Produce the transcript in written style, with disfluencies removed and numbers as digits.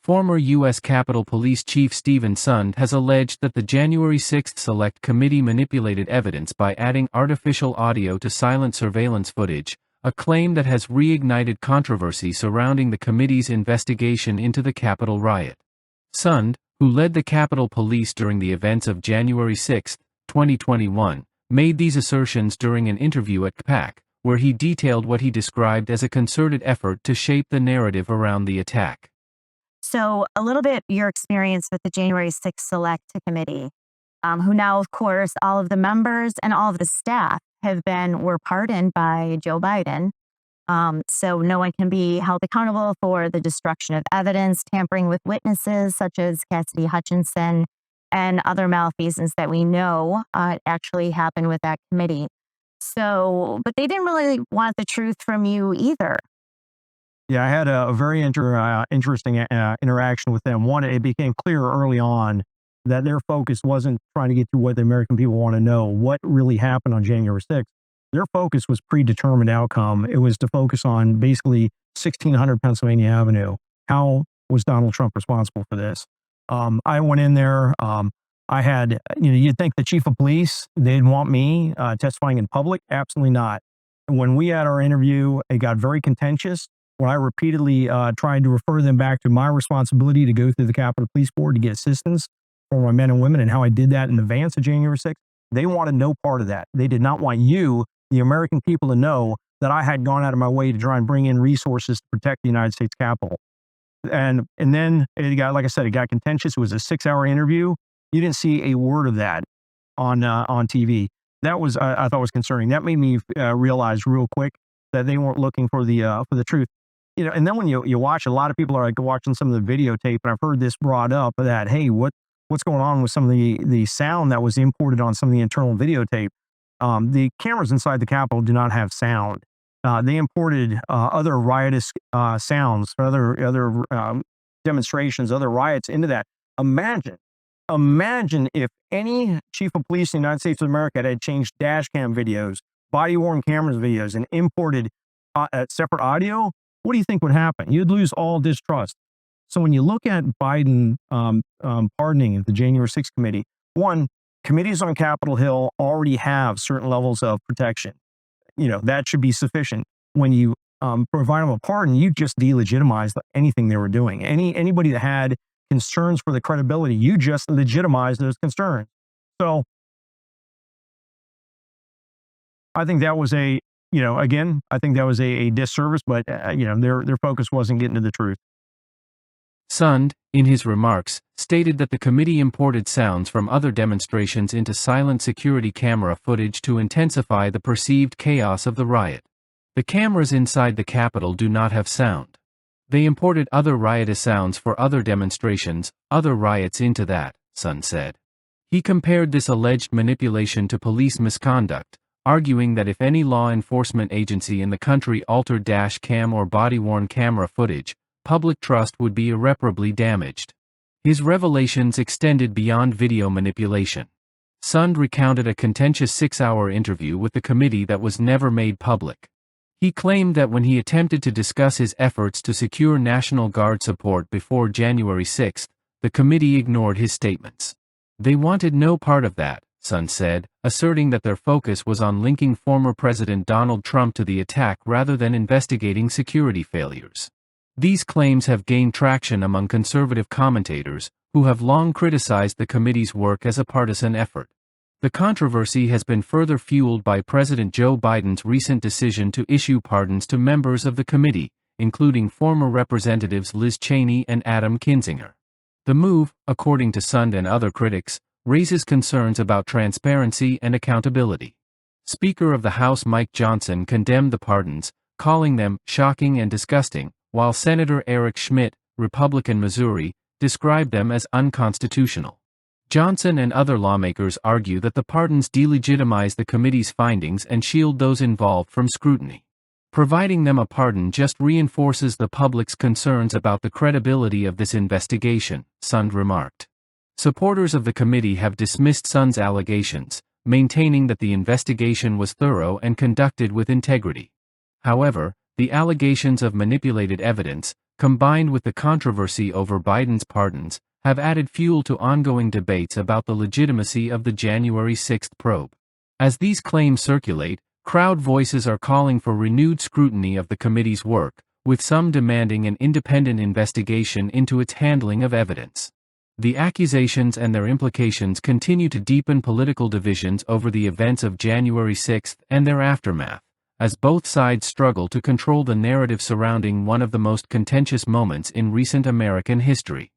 Former U.S. Capitol Police Chief Stephen Sund has alleged that the January 6 Select Committee manipulated evidence by adding artificial audio to silent surveillance footage, a claim that has reignited controversy surrounding the committee's investigation into the Capitol riot. Sund, who led the Capitol Police during the events of January 6, 2021, made these assertions during an interview at CPAC, where he detailed what he described as a concerted effort to shape the narrative around the attack. So a little bit your experience with the January 6th Select Committee, who now, of course, all of the members and all of the staff were pardoned by Joe Biden. So no one can be held accountable for the destruction of evidence, tampering with witnesses such as Cassidy Hutchinson, and other malfeasance that we know actually happened with that committee. So, but they didn't really want the truth from you either. Yeah, I had a very interesting interaction with them. One, it became clear early on that their focus wasn't trying to get to what the American people want to know, what really happened on January 6th. Their focus was predetermined outcome. It was to focus on basically 1600 Pennsylvania Avenue. How was Donald Trump responsible for this? I went in there. I had, you'd think the chief of police, they'd want me testifying in public. Absolutely not. When we had our interview, it got very contentious. When I repeatedly tried to refer them back to my responsibility to go through the Capitol Police Board to get assistance for my men and women and how I did that in advance of January 6th, they wanted no part of that. They did not want you, the American people, to know that I had gone out of my way to try and bring in resources to protect the United States Capitol. And then it got, like I said, it got contentious. It was a 6-hour interview. You didn't see a word of that on TV. That was, I thought was concerning. That made me realize real quick that they weren't looking for the truth. And then when you watch, a lot of people are like watching some of the videotape, and I've heard this brought up that, hey, what's going on with some of the sound that was imported on some of the internal videotape? The cameras inside the Capitol do not have sound. They imported other riotous sounds, other demonstrations, other riots into that. Imagine if any chief of police in the United States of America had changed dash cam videos, body-worn cameras videos, and imported separate audio. What do you think would happen? You'd lose all distrust. So when you look at Biden pardoning the January 6th committee, one, committees on Capitol Hill already have certain levels of protection. That should be sufficient. When you provide them a pardon, you just delegitimize anything they were doing. Anybody that had concerns for the credibility, you just legitimize those concerns. So I think that was I think that was a disservice, but their focus wasn't getting to the truth. Sund, in his remarks, stated that the committee imported sounds from other demonstrations into silent security camera footage to intensify the perceived chaos of the riot. The cameras inside the Capitol do not have sound. They imported other riotous sounds for other demonstrations, other riots into that, Sund said. He compared this alleged manipulation to police misconduct, arguing that if any law enforcement agency in the country altered dash cam or body-worn camera footage, public trust would be irreparably damaged. His revelations extended beyond video manipulation. Sund recounted a contentious 6-hour interview with the committee that was never made public. He claimed that when he attempted to discuss his efforts to secure National Guard support before January 6, the committee ignored his statements. They wanted no part of that, Sund said, asserting that their focus was on linking former President Donald Trump to the attack rather than investigating security failures. These claims have gained traction among conservative commentators, who have long criticized the committee's work as a partisan effort. The controversy has been further fueled by President Joe Biden's recent decision to issue pardons to members of the committee, including former Representatives Liz Cheney and Adam Kinzinger. The move, according to Sund and other critics, raises concerns about transparency and accountability. Speaker of the House Mike Johnson condemned the pardons, calling them shocking and disgusting, while Senator Eric Schmitt, Republican Missouri, described them as unconstitutional. Johnson and other lawmakers argue that the pardons delegitimize the committee's findings and shield those involved from scrutiny. Providing them a pardon just reinforces the public's concerns about the credibility of this investigation, Sund remarked. Supporters of the committee have dismissed Sund's allegations, maintaining that the investigation was thorough and conducted with integrity. However, the allegations of manipulated evidence, combined with the controversy over Biden's pardons, have added fuel to ongoing debates about the legitimacy of the January 6 probe. As these claims circulate, crowd voices are calling for renewed scrutiny of the committee's work, with some demanding an independent investigation into its handling of evidence. The accusations and their implications continue to deepen political divisions over the events of January 6 and their aftermath, as both sides struggle to control the narrative surrounding one of the most contentious moments in recent American history.